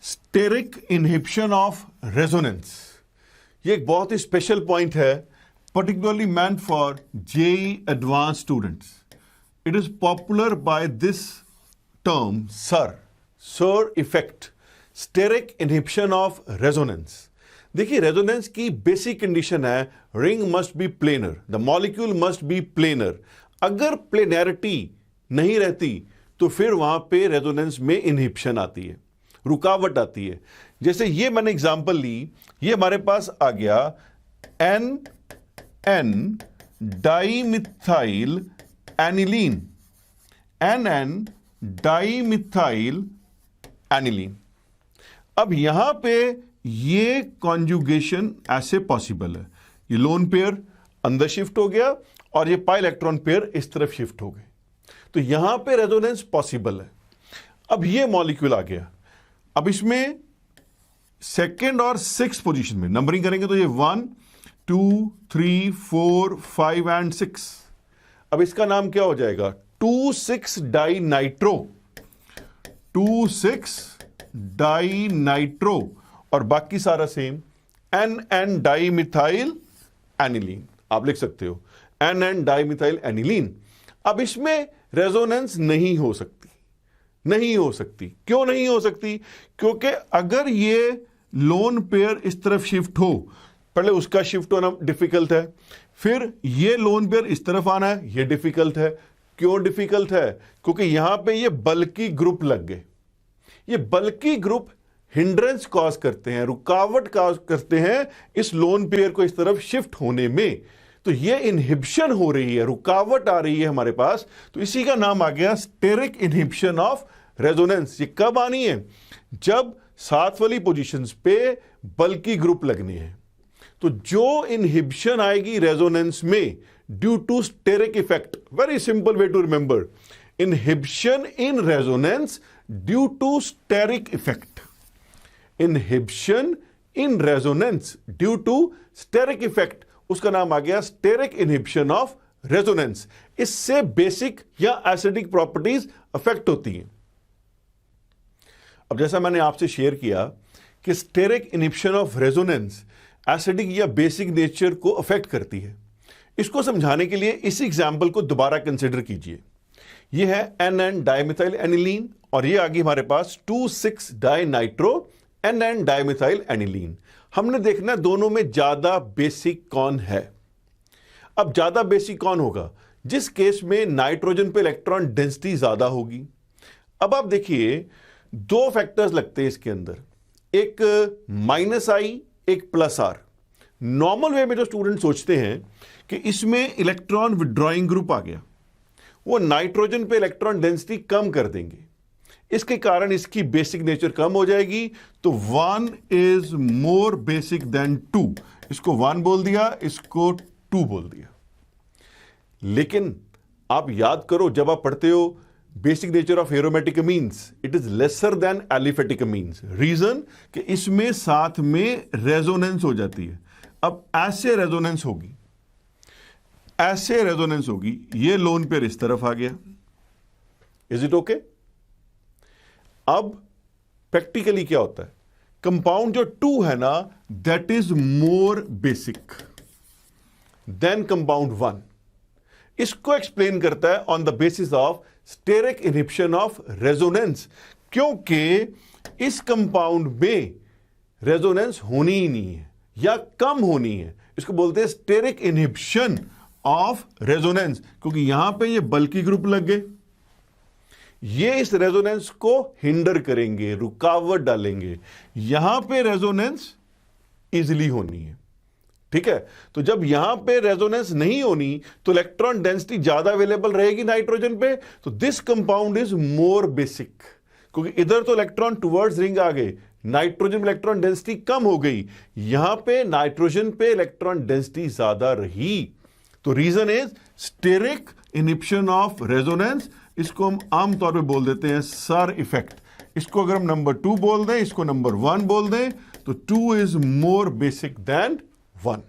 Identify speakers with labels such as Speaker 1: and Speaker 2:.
Speaker 1: Steric inhibition of resonance. ये एक बहुत ही स्पेशल पॉइंट है, particularly meant for JEE advanced students. It is popular by this term SIR effect, steric inhibition of resonance. देखिए resonance की basic condition है ring must be planar, the molecule must be planar. अगर planarity नहीं रहती तो फिर वहां पे रेजोनेंस में इनहिबिशन आती है, रुकावट आती है। जैसे ये मैंने एग्जांपल ली, ये हमारे पास आ गया NN dimethyl aniline, NN dimethyl aniline. अब यहां पे ये कॉन्जुगेशन ऐसे पॉसिबल है, ये लोन पेयर अंदर शिफ्ट हो गया और ये पाई इलेक्ट्रॉन पेयर इस तरफ शिफ्ट हो गए, तो यहां पे रेजोनेंस पॉसिबल है। अब ये मॉलिक्यूल आ गया, अब इसमें सेकेंड और सिक्स पोजीशन में नंबरिंग करेंगे तो ये 1 2 3 4 5 एंड 6। अब इसका नाम क्या हो जाएगा? 2,6 डाई नाइट्रो, 2,6 डाई नाइट्रो, और बाकी सारा सेम NN डाइमिथाइल एनिलीन। आप लिख सकते हो NN डाइमिथाइल एनिलीन। अब इसमें रेजोनेंस नहीं हो सकती, नहीं हो सकती। क्यों नहीं हो सकती? क्योंकि अगर ये लोन पेयर इस तरफ शिफ्ट हो, पहले उसका शिफ्ट होना डिफिकल्ट है, फिर ये लोन पेयर इस तरफ आना है, ये डिफिकल्ट है। क्यों डिफिकल्ट है? क्योंकि यहां पे ये बल्की ग्रुप लग गए। ये बल्की ग्रुप हिंड्रेंस कॉज करते हैं, रुकावट कॉज करते हैं इस लोन पेयर को इस तरफ शिफ्ट होने में। तो ये इनहिबिशन हो रही है, रुकावट आ रही है हमारे पास, तो इसी का नाम आ गया स्टेरिक इनहिबिशन ऑफ रेजोनेंस। ये कब आनी है? जब साथ वाली पोजीशंस पे बल्की ग्रुप लगने हैं। तो जो इनहिबिशन आएगी रेजोनेंस में due to steric effect, very simple way to remember, inhibition in resonance due to steric effect, inhibition in resonance due to steric effect, उसका नाम आ गया स्टेरिक इनहिबिशन ऑफ रेजोनेंस। इससे बेसिक या एसिडिक प्रॉपर्टीज अफेक्ट होती हैं। अब जैसा मैंने आपसे शेयर किया कि steric inhibition of resonance acidic या बेसिक नेचर को अफेक्ट करती है, इसको समझाने के लिए इस एग्जाम्पल को दोबारा कंसिडर कीजिए। यह है NN डाइमिथाइल एनिलीन और ये आ गई हमारे पास 2,6 di nitro NN dimethyl aniline. हमने देखना दोनों में ज्यादा बेसिक कौन है। अब ज्यादा बेसिक कौन होगा? जिस केस में नाइट्रोजन पे इलेक्ट्रॉन डेंसिटी ज्यादा होगी। अब आप देखिए दो फैक्टर्स लगते हैं इसके अंदर, एक -I, एक +R। नॉर्मल वे में जो स्टूडेंट सोचते हैं कि इसमें इलेक्ट्रॉन विड्रॉइंग ग्रुप आ गया, वो नाइट्रोजन पे इलेक्ट्रॉन डेंसिटी कम कर देंगे, इसके कारण इसकी बेसिक नेचर कम हो जाएगी। तो 1 इज मोर बेसिक देन 2, इसको 1 बोल दिया, इसको 2 बोल दिया। लेकिन आप याद करो, जब आप पढ़ते हो basic nature of aromatic amines, it is lesser than aliphatic amines. Reason कि इसमें साथ में रेजोनेंस हो जाती है। अब ऐसे रेजोनेंस होगी, ऐसे रेजोनेंस होगी, ये लोन पेयर इस तरफ आ गया। Is it okay? अब प्रैक्टिकली क्या होता है? कंपाउंड जो 2 है ना, that is more basic than compound 1। इसको एक्सप्लेन करता है on the basis of steric inhibition of resonance, क्योंकि इस कंपाउंड में रेजोनेंस होनी ही नहीं है या कम होनी है। इसको बोलते हैं स्टेरिक इनहिबिशन ऑफ रेजोनेंस, क्योंकि यहां पे ये बल्की ग्रुप लग गए, ये इस रेजोनेंस को हिंडर करेंगे, रुकावट डालेंगे। यहां पे रेजोनेंस इजीली होनी है, ठीक है? तो जब यहां पे रेजोनेंस नहीं होनी तो इलेक्ट्रॉन डेंसिटी ज्यादा अवेलेबल रहेगी नाइट्रोजन पे, तो this compound is more basic, क्योंकि इधर तो इलेक्ट्रॉन टुवर्ड्स रिंग आ गए, नाइट्रोजन में इलेक्ट्रॉन डेंसिटी कम हो गई, यहां पे नाइट्रोजन पे इलेक्ट्रॉन डेंसिटी ज्यादा रही। तो reason is steric inhibition of resonance. इसको हम आमतौर पे बोल देते हैं SIR इफेक्ट। इसको अगर हम नंबर 2 बोल दें, इसको नंबर 1 बोल दें, तो 2 इज मोर बेसिक देन 1।